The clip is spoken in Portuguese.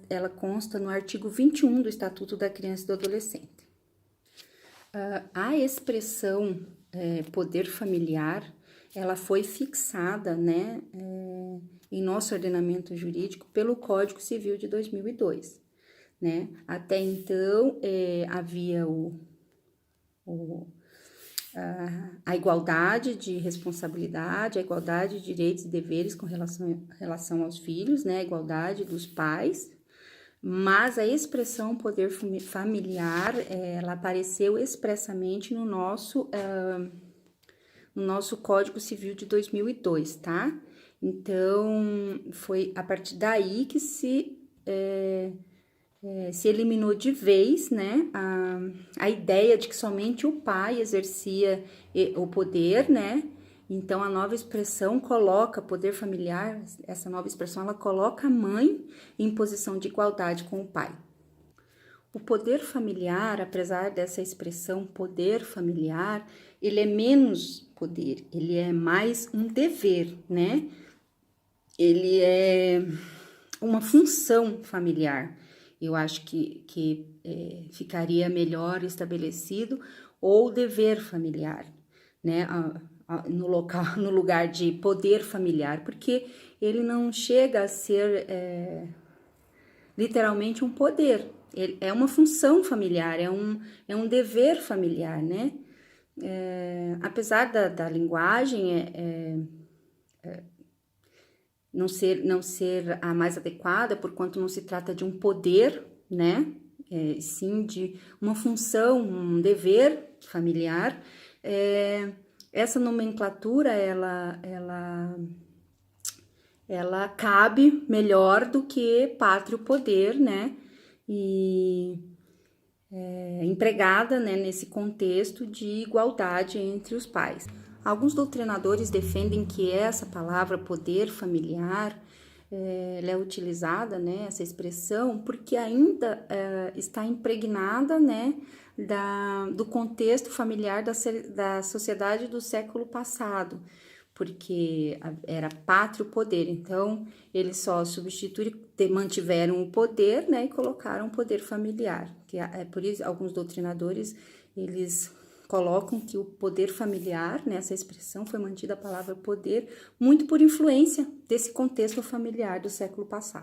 ela consta no artigo 21 do Estatuto da Criança e do Adolescente. A expressão poder familiar, ela foi fixada, né, em nosso ordenamento jurídico pelo Código Civil de 2002, né? Até então, havia a igualdade de responsabilidade, a igualdade de direitos e deveres com relação aos filhos, né, a igualdade dos pais, mas a expressão poder familiar, ela apareceu expressamente no nosso Código Civil de 2002, tá? Então, foi a partir daí que se eliminou de vez, né, a ideia de que somente o pai exercia o poder, né? Então, a nova expressão coloca poder familiar, essa nova expressão, ela coloca a mãe em posição de igualdade com o pai. O poder familiar, apesar dessa expressão poder familiar, ele é menos poder, ele é mais um dever, né? Ele é uma função familiar. Eu acho que ficaria melhor estabelecido ou dever familiar, né? No lugar de poder familiar, porque ele não chega a ser literalmente um poder, ele é uma função familiar, é um dever familiar, né? Apesar da linguagem não ser a mais adequada, porquanto não se trata de um poder, né? Sim de uma função, um dever familiar. Essa nomenclatura, ela cabe melhor do que pátrio poder, né? E empregada, né, nesse contexto de igualdade entre os pais. Alguns doutrinadores defendem que essa palavra poder familiar ela é utilizada, né, essa expressão, porque ainda está impregnada, né, do contexto familiar da sociedade do século passado, porque era pátrio poder, então eles só mantiveram o poder, né, e colocaram o poder familiar, que é por isso alguns doutrinadores, eles colocam que o poder familiar, né, essa expressão foi mantida a palavra poder, muito por influência desse contexto familiar do século passado.